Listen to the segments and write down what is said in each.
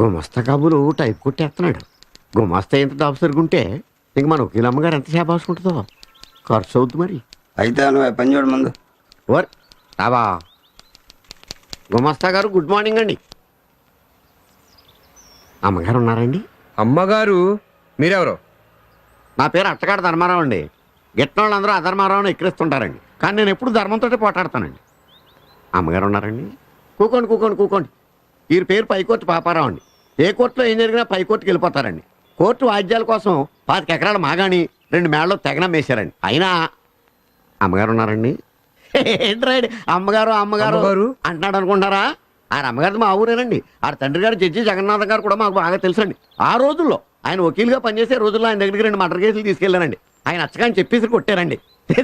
గుమస్తా కాబులు టైప్ కొట్టేస్తున్నాడు. గుమస్తా ఎంత దాపు సరుగుంటే ఇంక మన వకీల్ అమ్మగారు ఎంత చేపాసుకుంటుందో ఖర్చు అవుద్ది మరి. అయితే నువ్వు పని చూడు ముందు. ఓర్ రాబా. గుమస్తా గారు గుడ్ మార్నింగ్ అండి. అమ్మగారు ఉన్నారండి? అమ్మగారు మీరెవరు? నా పేరు అట్టకాడ ధర్మారావు అండి. గిట్టిన వాళ్ళందరూ అధర్మారావుని ఎక్కిరిస్తుంటారండి, కానీ నేను ఎప్పుడు ధర్మంతో పోటాడతానండి. అమ్మగారు ఉన్నారండి? కూకోండి కూకోండి కూకోండి. ఈ పేరు పైకోర్టు పాపారావు అండి. ఏ కోర్టులో ఏం జరిగినా పైకోర్టుకి వెళ్ళిపోతారండి. కోర్టు వాద్యాల కోసం 25 ఎకరాల మాగాని 2 మేళ్ళలో తెగనం వేశారండి. అయినా అమ్మగారు ఉన్నారండి? ఏంట్రాడు అమ్మగారు అమ్మగారు అంటున్నాడు అనుకుంటారా? ఆయన అమ్మగారిది మా ఊరేనండి. ఆడ తండ్రి గారు జడ్జి జగన్నాథ్ గారు కూడా మాకు బాగా తెలుసండి. ఆ రోజుల్లో ఆయన వకీలుగా పనిచేసే రోజుల్లో ఆయన దగ్గరికి 2 మర్డర్ కేసులు తీసుకెళ్ళానండి. ఆయన అచ్చగాని చెప్పేసి కొట్టారండి.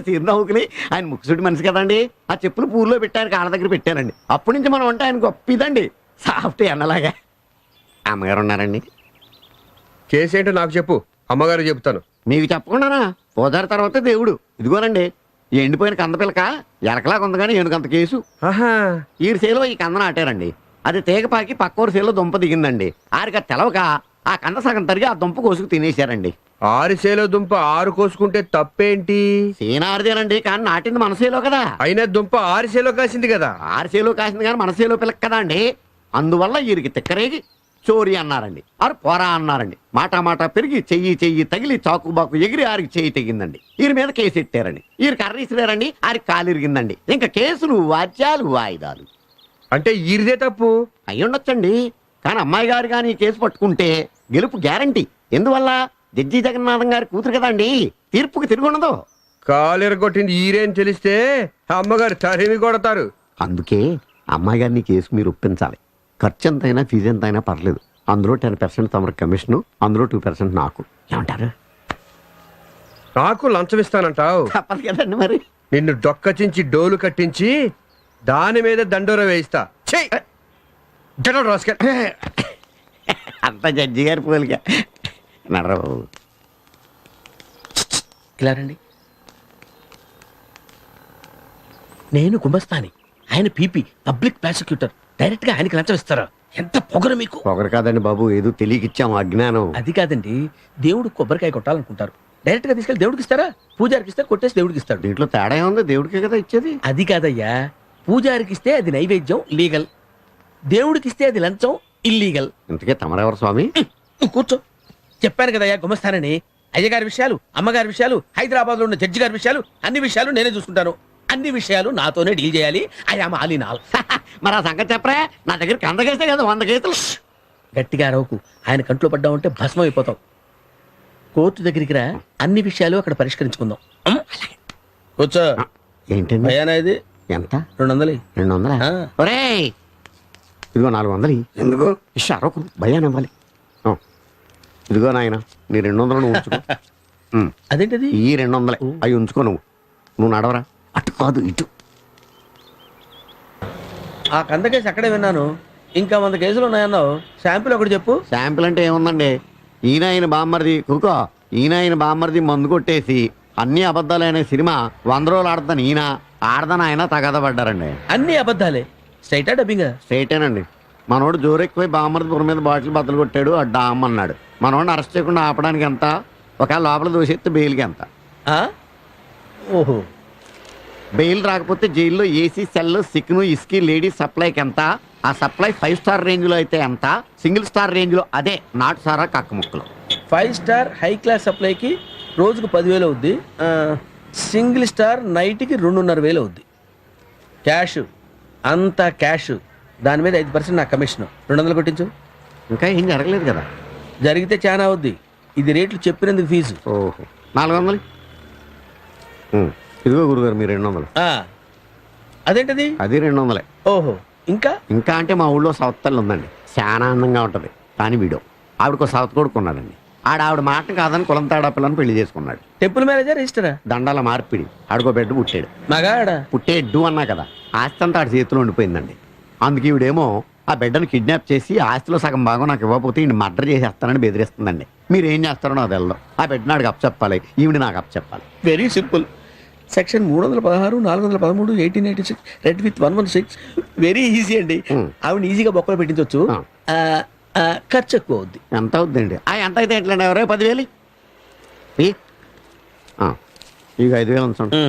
సిరినవ్వుకుని ఆయన ముక్కుసుడి మనిషి కదండి. ఆ చెప్పులు పూర్లో పెట్టి ఆయన కాళ్ళ దగ్గర పెట్టారండి. అప్పటి నుంచి మనం అంటే ఆయన గొప్పదండి, సాఫ్ట్ అన్నలాగా. అమ్మగారు ఉన్నారండి? కేసు ఏంటో నాకు చెప్పు, అమ్మగారు చెప్తాను. మీకు చెప్పకుండానా? పోదారి తర్వాత దేవుడు. ఇదిగోనండి ఎండిపోయిన కంద పిల్లక ఎలకలాగా ఉంది కానీ ఏనుకంత కేసు. ఈ సేలో ఈ కంద నాటారండి. అది తీగపాకి పక్కూరు సేలో దుంప దిగిందండి. ఆరిక తెలవక ఆ కంద సగం తరిగి ఆ దుంప కోసుకు తినేశారండి. 6 సేలో దుంప 6 కోసుకుంటే తప్పేంటి? సీనారిదేనండి, కానీ నాటింది మన సేలో కదా. అయినా దుంప 6 సేలో కాసింది కదా. 6 సేలో కాసింది కానీ మన సేలో పిల్లక కదా అండి. అందువల్ల వీరికి తిక్కరేగి చోరీ అన్నారండి. ఆరు పోరా అన్నారండి. మాట పెరిగి చెయ్యి తగిలి చాకుబాకు ఎగిరి ఆరికి చెయ్యి తెగిందండి. వీరి మీద కేసు ఎట్టారండి. వీరి కర్ర ఇసిరారండి, ఆరికి కాలు ఇరిగిందండి. ఇంకా కేసులు వాద్యాలు వాయిదాలు. అంటే ఈరిదే తప్పు అయ్యుండొచ్చండి, కానీ అమ్మాయి గారు కానీ కేసు పట్టుకుంటే గెలుపు గ్యారంటీ. ఎందువల్ల? జడ్జి జగన్నాథం గారి కూతురు కదండి, తీర్పుకి తిరుగుండదు. కాలు ఎరగొట్టింది ఈరే అని తెలిస్తే అమ్మగారు తరిమి కొడతారు. అందుకే అమ్మాయి గారిని కేసు మీరు ఒప్పించాలి. ఖర్చు ఎంతైనా ఫీజు ఎంతైనా పర్లేదు. అందులో 10% తమరు కమిషను, అందులో 2% నాకు. ఏమంటారు? నాకు లంచం ఇస్తానంటావు? తప్పదు కదండి మరి. నిన్ను డొక్కచించి డోలు కట్టించి దాని మీద దండోర వేయిస్తా. అంత జడ్జి గారి పోలిక నడరావు. ఇలా రండి. నేను గుమస్తాని, ఆయన పీపీ పబ్లిక్ ప్రాసిక్యూటర్. డైరెక్ట్ గా ఆయనకి లంచం ఇస్తారా? ఎంత పొగరు మీకు. పొగరు కాదండి బాబు, ఏదో తెలియకిచ్చాము, అజ్ఞానం. అది కాదండి, దేవుడు కొబ్బరికాయ కొట్టాలనుకుంటారు, డైరెక్ట్ గా తీసుకెళ్ళి దేవుడికి ఇస్తారా? పూజారికి ఇస్తారు, కొట్టేసి దేవుడికి ఇస్తాడు. దీంట్లో తేడా ఉంది, దేవుడికే కదా ఇచ్చేది. అది కాదయ్యా, పూజారికి ఇస్తే అది నైవేద్యం లీగల్, దేవుడికి ఇస్తే అది లంచం ఇల్లీగల్. ఇంతకే తమరెవరు స్వామి? నువ్వు కూర్చో. చెప్పాను కదయ్యా గుమస్తానని. అయ్యగారి విషయాలు, అమ్మగారి విషయాలు, హైదరాబాద్ లో ఉన్న జడ్జి గారి విషయాలు, అన్ని విషయాలు నేనే చూసుకుంటాను. అన్ని విషయాలు నాతోనే డీల్ చేయాలి. I'm all in all. మరి ఆ సంగతి చెప్పరా? నా దగ్గర 100 కేసే కదా, 100 కేసులు. గట్టిగా అరవకు, ఆయన కంట్లో పడ్డామంటే భస్మం అయిపోతావు. కోర్టు దగ్గరికి రా, అన్ని విషయాలు అక్కడ పరిష్కరించుకుందాం. కూర్చో. ఏంటండి భయానా ఇది? ఎంత? 200. 200? ఒరేయ్ ఇదిగో 400. ఎందుకు? అరకు భయానివ్వాలి. ఇదిగో నాయన, నీ 200 నువ్వు ఉంచుకో. అదేంటిది? ఈ 200 అవి ఉంచుకో. నువ్వు నడవరా, అటు కాదు ఇటు. ఆ కంద కేసు అక్కడే విన్నాను, ఇంకా 100 కేసులు ఉన్నాయన్నావు. శాంపిల్ ఒకటి చెప్పు. శాంపిల్ అంటే ఏముందండి, ఈయన బామ్మర్ది కుకో, ఈయన బామ్మర్ది మందు కొట్టేసి అన్ని అబద్ధాలైన సినిమా 100 రోజులు ఆడతాను. ఈయన ఆడదాని ఆయన తగద పడ్డారండి. అన్ని అబద్ధాలే? స్ట్రైటా డబ్బింగా? స్ట్రైటేనండి. మనోడు జోరెక్కిపోయి బామ్మర్ది పురం మీద బాటిల్ బద్దలు కొట్టాడు, డామ్ అన్నాడు. మనోడిని అరెస్ట్ చేయకుండా ఆపడానికి ఎంత? ఒకవేళ లోపల దోషెత్తే బెయిల్కి ఎంత? ఓహో, బెయిల్ రాకపోతే జైల్లో ఏసీ సెల్, సిక్ను, ఇస్కీ, లేడీస్ సప్లైకి ఎంత? ఆ సప్లై 5 స్టార్ రేంజ్లో అయితే ఎంత? సింగిల్ స్టార్ రేంజ్లో, అదే నాటు సారా కక్క ముక్కలు. 5 స్టార్ హై క్లాస్ సప్లైకి రోజుకు 10,000 అవుద్ది. సింగిల్ స్టార్ నైట్కి 2,500 అవుద్ది. క్యాష్ అంతా క్యాష్, దాని మీద 5% నా కమిషన్. 200 కొట్టించు. ఇంకా ఏం జరగలేదు కదా? జరిగితే చాలా అవుద్ది. ఇది రేట్లు చెప్పినందుకు ఫీజు. ఓహో, 400. ఇదిగో గురుగారు మీ 200. అదేంటది? అది 200. ఓహో, ఇంకా ఇంకా అంటే మా ఊళ్ళో సౌత్ తల్లి ఉందండి, చాలా అందంగా ఉంటుంది. కానీ వీడు ఆవిడకు సౌత్ కొడుకున్నాడండి. ఆవిడ మాటను కాదని కులం తేడా పిల్లని పెళ్లి చేసుకున్నాడు. Temple manager రిజిస్టరా? దండాల మార్పిడి. ఆడికో బిడ్డ పుట్టాడు. మగాడా? పుట్టేడ్డు అన్నా కదా, ఆస్తి అంతా ఆడి చేతిలో ఉండిపోయిందండి. అందుకే ఈవిడేమో ఆ బిడ్డను కిడ్నాప్ చేసి ఆస్తిలో సగం భాగం నాకు ఇవ్వకపోతే ఈయన మర్డర్ చేసేస్తానని బెదిరిస్తుందండి. మీరు ఏం చేస్తారో నాకు తెలదు. ఆ బిడ్డ నాడికి అప్పచెప్పాలి, ఈవిడ నాకు అప్పచెప్పాలి. Very simple. Section 316, 413, 1886, read with 116. Very easy అండి. ఆవిడ ఈజీగా బొక్కలు పెట్టించవచ్చు. ఖర్చు ఎక్కువ అవుద్ది. ఎంత అవుద్దండి? ఎంత అయితే ఎట్లండి? ఎవరో 10,000 ఇక 5,000 ఉంచండి.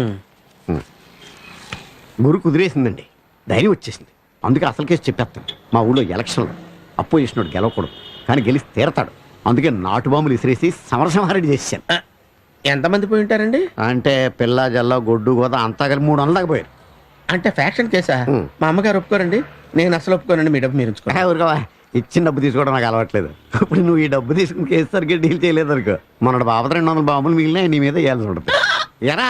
గురు కుదిరేసిందండి, ధైర్యం వచ్చేసింది. అందుకే అసలు కేసు చెప్పేస్తాను. మా ఊళ్ళో ఎలక్షన్లు అప్పు చేసినోడు గెలవకూడదు, కానీ గెలిచి తీరతాడు. అందుకే నాటు బాంబులు ఇసిరేసి సమరసింహారెడ్డి చేశాను. ఎంతమంది పోయి ఉంటారండి? అంటే పిల్ల జల్ల గొడ్డు గోద అంతా కలిపి 300 దాకా పోయారు. అంటే ఫ్యాక్షన్ కేసా? మా అమ్మగారు ఒప్పుకోరండి, నేను అసలు ఒప్పుకోనండి. మీ డబ్బు మీరు ఉంచుకోండి. ఊరుకోవా, ఇచ్చిన డబ్బు తీసుకోవడం నాకు అలవాట్లేదు. ఇప్పుడు నువ్వు ఈ డబ్బు తీసుకుని కేసు సరిగ్గా డీల్ చేయలేదు అనుకో, మన బాబు 200 బాంబులు మిగిలిన నీ మీద వేయాల్సి ఉంటుంది. ఎరా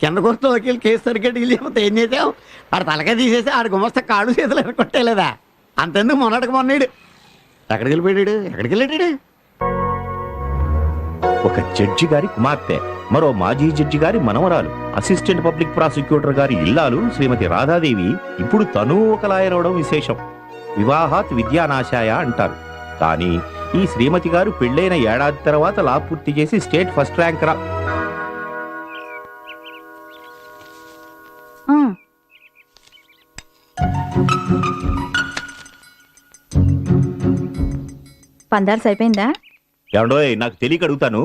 కింద కొడుతూ వకీలు కేసు సరిగ్గా డీల్ చేయకపోతే ఏం చేసావు? ఆడు తలకాయ తీసేసి ఆడు గుమస్తా కాళ్ళు చేతులు కొట్టేలేదా? అంతెందుకు మొన్నడు ఎక్కడికి వెళ్ళాడు? ఒక జడ్జి గారి కుమార్తె, మరో మాజీ జడ్జి గారి మనవరాలు, అసిస్టెంట్ పబ్లిక్ ప్రాసిక్యూటర్ గారి ఇల్లాలు శ్రీమతి రాధాదేవి ఇప్పుడు తను ఒక లాయర్ అవడం విశేషం. వివాహాత్ విద్యానాశాయ అంటారు. కానీ ఈ శ్రీమతి గారు పెళ్ళైన ఏడాది తర్వాత లా పూర్తి చేసి స్టేట్ ఫస్ట్ ర్యాంక్ పందార్స్ అయిపోయిందా? ఏమండోయ్, నాకు తెలియక అడుగుతాను.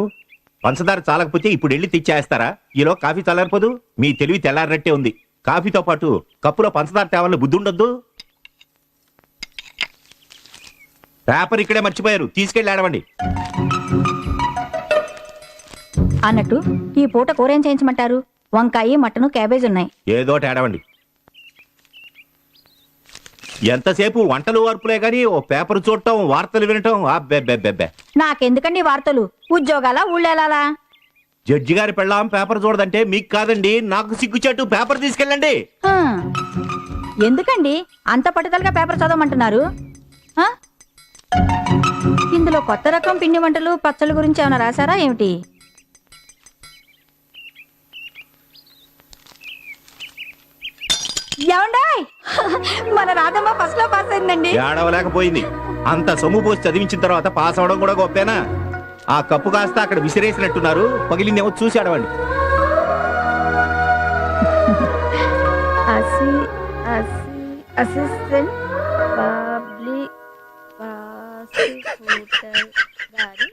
పంచదార చాలకపోతే ఇప్పుడు వెళ్ళి తెచ్చేస్తారా? ఈలో కాఫీ చల్లారిపోదు? మీ తెలివి తెల్లారినట్టే ఉంది. కాఫీతో పాటు కప్పులో పంచదార తేవాలని బుద్ధి ఉండొద్దు. పేపర్ ఇక్కడే మర్చిపోయారు, తీసుకెళ్ళి ఆడవండి. అన్నట్టు ఈ పూట కూరేం చేయించమంటారు? వంకాయ, మటను, క్యాబేజ్ ఉన్నాయి. ఏదోటి ఆడవండి. ఎంతసేపు వంటలు వార్పులే గాని ఓ పేపర్ చూడటం, వార్తలు వినటం అబ్బెబ్బెబ్బెబ్బే. నాకెందుకండి వార్తలు? ఉద్యోగాల ఊళ్ళేలా? జడ్జి గారి పెళ్ళాం పేపర్ చూడదంటే మీకు కాదండి, నాకు సిగ్గుచేటు. పేపర్ తీసుకెళ్ళండి. ఎందుకండి అంత పట్టుదలగా పేపర్ చదవమంటున్నారు? ఇందులో కొత్త రకం పిండి వంటలు, పచ్చళ్ళ గురించి ఏమైనా రాశారా ఏమిటి? ఏమండాయ్, మన రాధమ్మ ఫస్ట్ లో పాస్ అయిందండి. ఏడవలేకపోయింది. అంత సొమ్ము పోసి చదివించిన తర్వాత పాస్ అవడం కూడా గొప్పేనా? ఆ కప్పు కాస్త అక్కడ విసిరేసినట్టున్నారు, పగిలిందేమో చూసి ఆడవండి. అసిస్టెంట్ పబ్లిక్ ప్రాసిక్యూటర్ గారి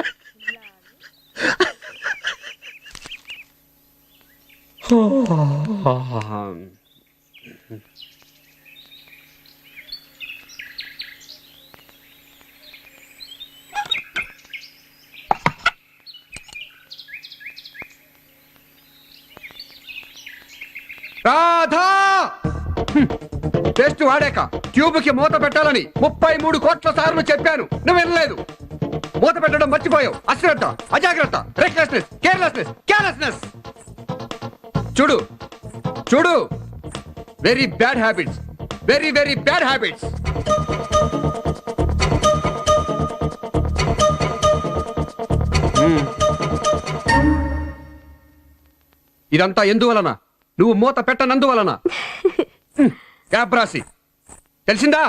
రాధా! టెస్ట్ వాడాక ట్యూబ్ కి మూత పెట్టాలని 33 కోట్ల సార్లు చెప్పాను, నువ్వు వినలేదు. మూత పెట్టడం మర్చిపోయావు. అశ్రద్ధ, అజాగ్రత్త, రెక్లెస్నెస్, కేర్లెస్నెస్. చూడు చూడు, very bad habits, very very bad habits. ఇదంతా ఎందువలన? నువ్వు మూత పెట్టనందువలన. క్యాబ్రాసి తెలిసిందా?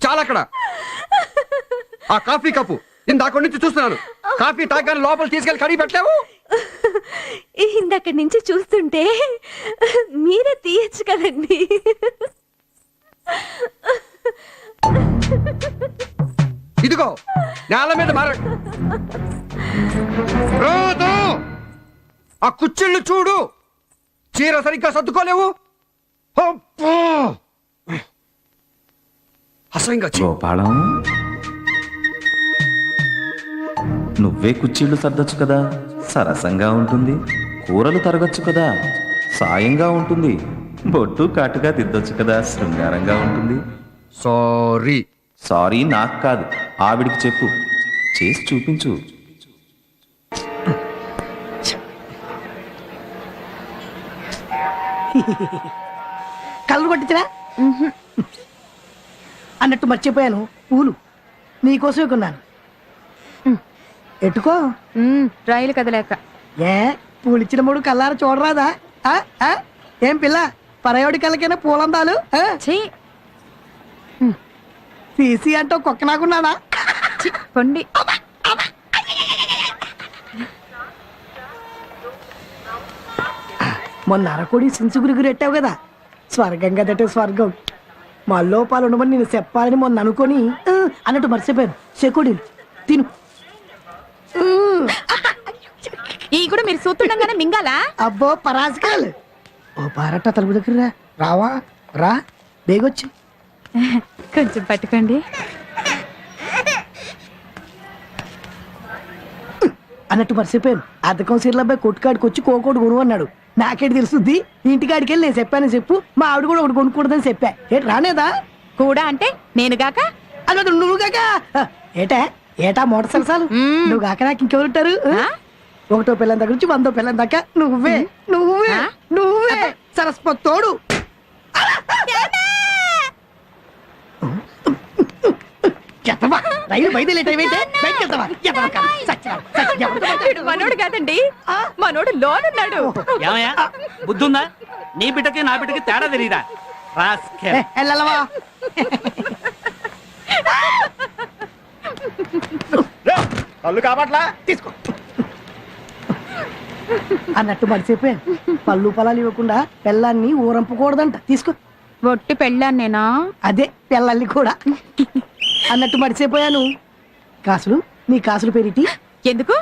చాలక్కడ. ఆ కాఫీ కప్పు ఇందాక నుంచి చూస్తున్నాను. కాఫీ తాగానే లోపల తీసుకెళ్ళి కడిగి పెట్టావు. ఇందక్కడి నుంచి చూస్తుంటే మీరే తీయచ్చు కదండి. ఇదిగో నేల మీద ఆ కుచ్చిళ్ళు చూడు, చీర సరిగ్గా సర్దుకోలేవు. అసహ్యంగా గోపాలం, నువ్వే కుర్చీళ్లు సర్దొచ్చు కదా, సరసంగా ఉంటుంది. కూరలు తరగచ్చు కదా, సాయంగా ఉంటుంది. బొట్టు కాటుగా దిద్దొచ్చు కదా, శృంగారంగా ఉంటుంది. సారీ నాకు కాదు, ఆవిడికి చెప్పు, చేసి చూపించు. కళ్ళు కొట్టించరా అన్నట్టు మర్చిపోయాను. పూలు నీకోసమే కొన్నాను. ఎట్టుకో. రైలు కదలేక. ఏ పూలిచ్చిన మూడు కల్లారా చూడరాదా? ఏం పిల్ల పరయోడి కలకైనా పూలందాలు ఆ? తీసి అంటే కుక్క నాకున్నానా పండి మొన్న అరకోడి సించుగురికి రెట్టావు కదా స్వర్గం కదటే స్వర్గం మా లోపాలు ఉండమని నేను చెప్పాలని మొన్న అనుకొని అన్నట్టు మర్చిపోయాను చెకుడి తిను ఈ కూడా మీరు చూస్తుండగానే మింగాలా అబ్బో పరాజకాలు ఓ పారట తలుపు దగ్గర రా. రావా రా బేగొచ్చి కొంచెం పట్టుకోండి. అన్నట్టు మర్చిపోయాను అద్దకం సీర్ల అబ్బాయి కొట్టుకాడికి వచ్చి కోకోడు కొను అన్నాడు నాకేంటి తెలుస్తుంది ఇంటికాడికి వెళ్ళి నేను చెప్పానని చెప్పు మా ఆవిడ కూడా ఒకటి కొనుక్കൂడదని చెప్పా ఏంటి రానేదా కూడా అంటే నేను గాక అన్నట్టు నువ్వు కాక ఏటా ఏటా మోటార్ సరసాలు నువ్వు కాక నాకు ఇంకెవరుంటారు ఒకటో పిల్లం దగ్గర నుంచి 100 పిల్లం దాకా నువ్వే నువ్వే నువ్వే సరస్వతి తోడు చెత్తవా రైలు బయట లేట్ అయితే బయటకి వెళ్తావా ఎత్తవా కాదు. సచ్చినాడు. వీడు మనోడు కాదండి మనోడు లోనున్నాడు. ఏమయ్యా బుద్ధుందా? నీ బిడ్డకి నా బిడ్డకి తేడా తెలియదా? ఏ, వెళ్ళవా కళ్ళు కాబట్లా తీసుకో అన్నట్టు మర్చిపోయాను పళ్ళు పొలాలు ఇవ్వకుండా పెళ్ళాన్ని ఊరంపకూడదంట తీసుకో ఒట్టి పెళ్ళాను నేనా? అదే పిల్లల్ని కూడా అన్నట్టు మర్చిపోయాను కాసులు నీ కాసులు పెరిటి ఎందుకు?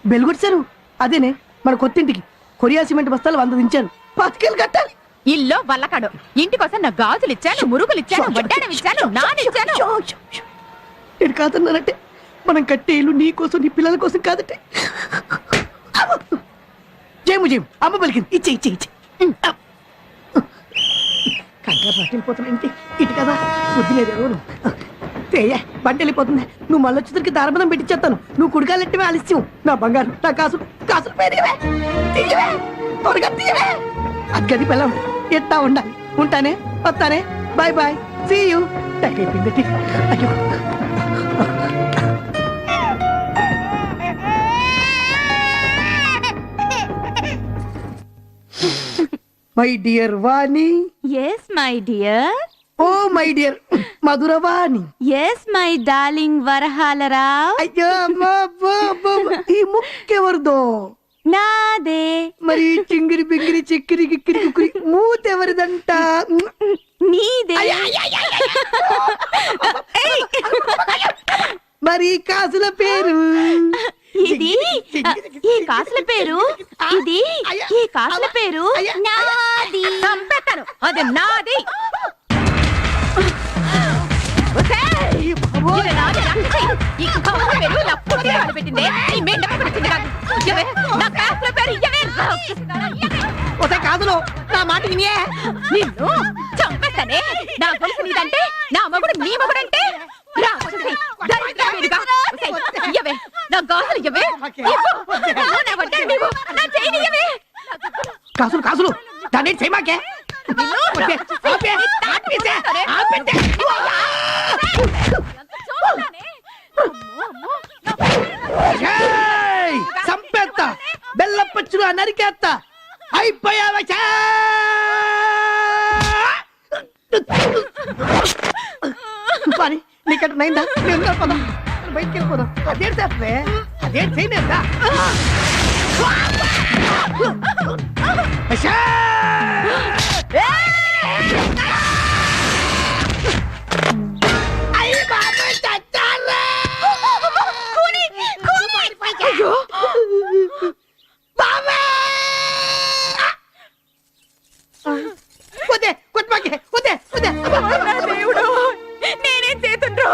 బెలుగొచ్చారు అదేనే మన కొత్తింటికి కొరియా సిమెంట్ బస్తాలు 100 దించాను 5 కట్టాలి ఇల్లో వల్లకాడు ఇంటికోసం నా గాజులు ఇచ్చాను మురుగులు ఇచ్చాను వడ్డానం ఇచ్చాను నానిచ్చాను. నేను కాదన్నానంటే మనం కట్టే ఇల్లు నీ కోసం నీ పిల్లల కోసం కాదంటే జేము జేము అమ్మ పలికింది ఇచ్చే ఇచ్చే ఇచ్చే కంగారు పట్టిపోతున్నా ఇంటి ఇటు కదా వద్దులేదేవో తేయ బండి వెళ్ళిపోతుంది నువ్వు మళ్ళీ వచ్చేసరికి దారబదం పెట్టించేస్తాను నువ్వు కుడికాలెట్టమే ఆలస్యం నా బంగారు నా కాసులు కాసులు పేరేవే తీయవే త్వరగా తీయవే అది గది పిల్లం ఎట్టా ఉండాలి ఉంటానే వస్తానే bye bye see you time అయిపోయింది అయ్యో my dear Vani yes my dear. Oh my dear Madhuravani yes my darling Varahalarao. అయ్యో అమ్మా, అబ్బా, అబ్బా, ఈ ముక్కెవరిదో నాదే. మరి చింగిరి బింగిరి చిక్కిరి గిక్కిరి కుక్కిరి మూతెవరిదంట నీదే. మరి కాసుల పేరు ఇది ఈ కాసుల పేరు ఇది ఈ కాసుల పేరు నాది. చంపేస్తాను అది నాది. ఒసేయ్! ఇది నాది, నాది. ఈ కాసుల పేరు నా పుట్టినరోజు పెట్టిందే. ఈ మెండప పెట్టింది కాదు. ఇయ్యవే, నా కాసుల పేరు ఇయ్యవే. ఒసే కాదులో నా మాట వినియే నిన్ను చంపేస్తానే. నా గొలుసు నీదంటే నా మగుడు నీ మగుడంటే రాక్షసి, దరిద్రమేడుగా. ఒసేయ్, ఇయ్యవే, నా గాజులు ఇయ్యవే. ఇవ్వు. నా వడ్డాణం ఇవ్వు. నా చైన్ ఇయ్యవే. కాసులు కాసులు దాన్ని చేయమాకే నిన్ను చూస్తానే. అమ్మో, అమ్మో, నా సంపేత్త బెల్లపచ్చులు నరికేత్తా అయిపోయావా పని నీకంటే నైందా నేను వెళ్ళిపోదాం బయటికి వెళ్ళిపోదాం అదేంటి చేస్తే అదేంటి చేయలేదా దేవుడు నేనేం చేతుండ్రో.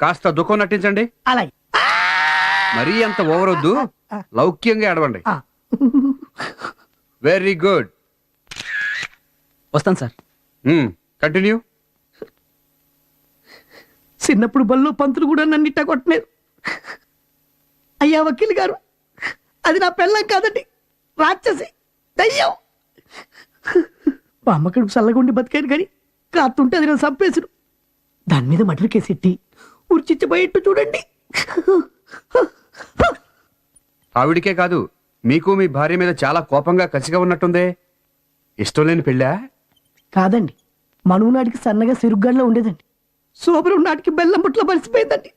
కాస్త దుఃఖం నటించండి. అలాగే మరీ అంత ఓవర్ వద్దు. లౌక్యంగా ఏడవండి. ఆ. Very good. వస్తాను సార్. కంటిన్యూ. చిన్నప్పుడు బళ్ళు పంతులు కూడా నన్ను ఇట్ట కొట్టలేదు అయ్యా వకీల్ గారు, అది నా పెళ్ళం కాదండి, రాక్షసి, దయ్యం. మా అమ్మకడికి చల్లగుండి బతికాను కానీ కాతుంటే అది నేను చంపేసును. దాని మీద మటర్ కేసెట్టి ఉరిచిచ్చిపోయేట్టు చూడండి. ఆవిడికే కాదు, మీకు మీ భార్య మీద చాలా కోపంగా కసిగా ఉన్నట్టుందే. ఇష్టం లేని పెళ్ళా? కాదండి, మనువు నాటికి సన్నగా సిరుగ్గాడిలో ఉండేదండి. శోభనం నాటికి బెల్లం బుట్లో పరిచిపోయిందండి.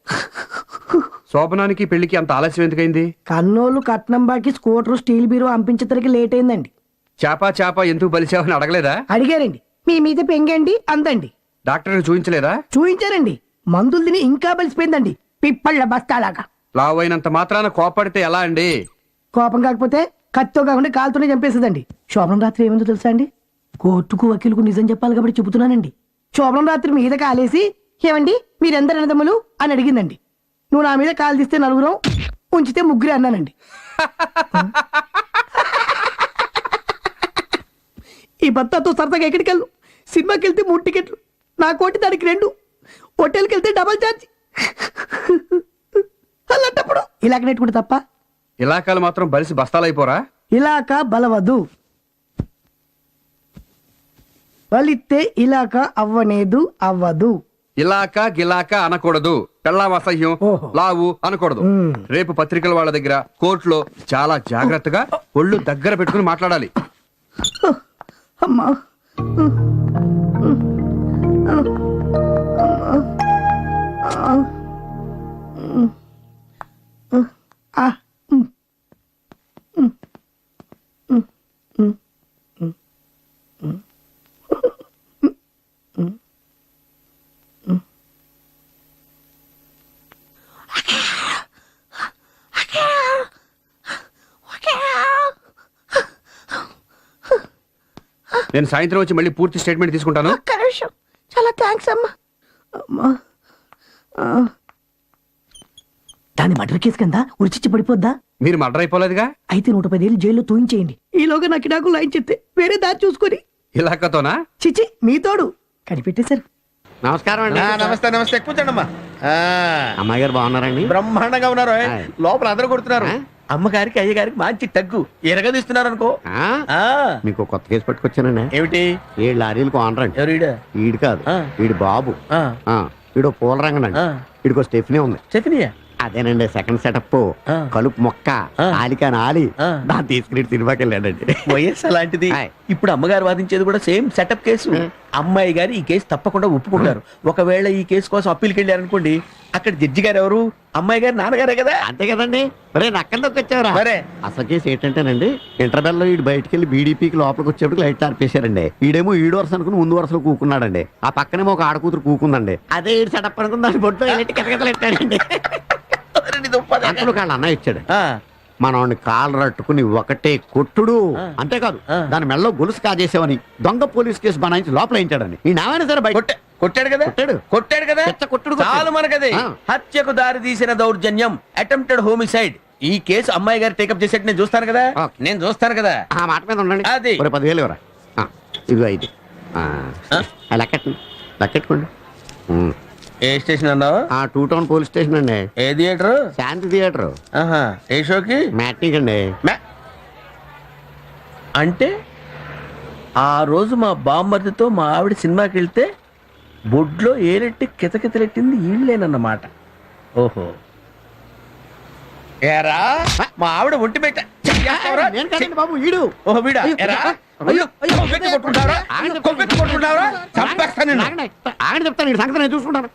శోభనానికి పెళ్లికి అంత ఆలస్యం ఎందుకైంది? కన్నోళ్ళు కట్నం బాకి స్కూటర్ స్టీల్ బీరో అంపించేసరికి లేట్ అయిందండి. చేప ఎందుకు బలిచావని అడగలేదా? అడిగారండి. మీ మీద పెంగండి అందండి. డాక్టర్ని చూపించలేదా? చూయించారండి. మందులు తిని ఇంకా బలిసిపోయిందండి, పిప్పళ్ళ బస్తాలాగా. లావు అయినంత మాత్రాన కోపడితే ఎలా అండి? కోపం కాకపోతే కత్తితో కాకుండా కాలుతోనే చంపేసేదండి. శోభనం రాత్రి ఏమైందో తెలుసా అండి? కోర్టుకు వకీలుకు నిజం చెప్పాలి కాబట్టి చెబుతున్నానండి. శోభనం రాత్రి మీద కాలేసి, ఏమండి మీరెందరు అన్నదమ్ములు అని అడిగిందండి. నువ్వు నా మీద కాలు తీస్తే నలుగురం, ఉంచితే ముగ్గురే అన్నానండి. ఈ భర్తతో సరదాగా ఎక్కడికి వెళ్ళు? సినిమాకి వెళ్తే 3 టికెట్లు, నా కోటి దానికి 2, హోటల్కి వెళ్తే డబల్ ఛార్జ్. అలాంటప్పుడు ఇలాగ నెట్టుకుంటే తప్ప? ఇలాకాలు మాత్రం బలిసి బస్తాలైపోరా? ఇలాక బలవదు, బలిస్తే ఇలాక అవ్వనేదు అవ్వదు. ఇలాక గిలాక అనకూడదు. పెళ్ళాం అసహ్యం, ఓహో. లావు అనకూడదు. మ్మ్. రేపు పత్రికల వాళ్ళ దగ్గర, కోర్టులో చాలా జాగ్రత్తగా ఒళ్ళు దగ్గర పెట్టుకుని మాట్లాడాలి. అమ్మా నేను సాయంత్రం వచ్చి మళ్ళీ పూర్తి స్టేట్మెంట్ తీసుకుంటాను. చాలా థ్యాంక్స్ అమ్మా. అమ్మా దాని మర్డర్ కేసు కింద ఉరిచిచ్చి పడిపోద్దా? మీరు మర్డర్ అయిపోలేదుగా? అయితే 110 ఏళ్ళు జైల్లో తూయించేయండి. ఈలోగా నాకు నాకు లైన్ చెప్తే వేరే దారి చూసుకొని. ఇలాకతోనా? చిచి మీ తోడు కనిపెట్టేశారు. నమస్కారం అండి. నమస్తే నమస్తే, కూర్చోండమ్మా. అమ్మాయి గారు బాగున్నారండి? బ్రహ్మాండంగా ఉన్నారు. ఆయ్. లోపల అందరూ కొడుతున్నారు. ఆ? అమ్మగారికి అయ్యగారికి మంచి తగ్గు ఎరగదీస్తున్నారు అనుకో. ఆ? ఆ, మీకు కొత్త కేసు పట్టుకొచ్చానండి. ఏమిటి? 7 లారీలకు ఓనర్ అండి. ఎవరు ఈడ? ఈడు కాదు, ఆ. ఈడు బాబు. ఆ, ఈడు పూల రంగనండి. ఆ. ఈడికో స్టెఫ్నీ ఉంది. చెప్పినయా? అదేనండి సెకండ్ సెటప్. ఆ. కలుపు మొక్క, ఆ. ఆలికాని ఆలి, ఆ. దాన్ని తీసుకుని సినిమాకి వెళ్ళాడండి. వయస్సు అలాంటిది. ఆయ్. ఇప్పుడు అమ్మగారు వాదించేది కూడా సేమ్ సెటప్ కేసు. అమ్మాయి గారు ఈ కేసు తప్పకుండా ఒప్పుకుంటారు. ఒకవేళ ఈ కేసు కోసం అప్పీల్కి వెళ్ళారనుకోండి, అక్కడ జడ్జి గారు ఎవరు? అమ్మాయి గారు నాన్నగారే కదా. అంతే కదండి. మరే నక్కందొక్క వచ్చావరా? మరే. అసలు కేసు ఏంటంటేనండి, ఇంటర్వెల్ లో ఈడు బయటికి వెళ్ళి బీడీపీకి లోపలికి వచ్చేప్పుడు లైట్ ఆర్పేశారండి. ఈడేమో ఈడు వరుస అనుకుని ముందు వరుసలో కూకున్నాడండి. ఆ పక్కనేమో ఒక ఆడకూతురు కూకుందండి. అదే ఈడు సెటప్ అనుకుని దాని బొట్టు కిటకిటలెట్టాడండి. అంతలో కాళ్ళ అన్న ఇచ్చాడు. ఆ, మనవాడిని కాళ్ళు రట్టుకుని ఒకటే కొట్టుడు. అంతేకాదు, ఆ. దాని మెళ్ళలో గొలుసు కాజేసావని దొంగ పోలీస్ కేసు బనాయించి లోపల వేయించాడని. ఈ నావైనా సరే బయట కొట్టాడు కదా. కొట్టాడు. కొట్టాడు కదా. చెత్త కొట్టుడు కొట్టాడు. చాలు మనకది. ఆ. హత్యకు దారి తీసిన దౌర్జన్యం, అటెంప్టెడ్ హోమిసైడ్. ఈ కేసు అమ్మాయి గారు టేకప్ చేసేట్టు నేను చూస్తాను కదా. ఓకే. నేను చూస్తాను కదా. ఆ మాట మీద ఉండండి. అది. ఒక 10,000 ఇవ్వరా? ఇదిగో 5. లెక్కెట్టండి, లెక్కెట్టుకోండి. ఏ స్టేషన్ అన్నావు? 2 టౌన్ పోలీస్ స్టేషన్ అండి. ఏ థియేటర్? శాంతి థియేటర్. ఆహా, ఏ షోకి? మ్యాట్నిక్ అండి. అంటే ఆ రోజు మా బామ్మర్దితో మా ఆవిడ సినిమాకి వెళ్తే బొడ్లో ఏలెట్టి కితకితలెట్టింది ఈళ్ళేనన్నమాట. ఓహో, ఏరా మా ఆవిడ ఒంటి పెట్ట నేను కాదండి బాబు, ఈడు. ఓహో వీడా? ఏరా? అయ్యో, కొవ్వెత్తి కొట్టుకుంటావరా? కొవ్వెత్తి కొట్టుకుంటావరా? చంపేస్తాను నిన్ను. ఆగండి చెప్తాను, ఈ సంగతి నేను చూసుకుంటాను.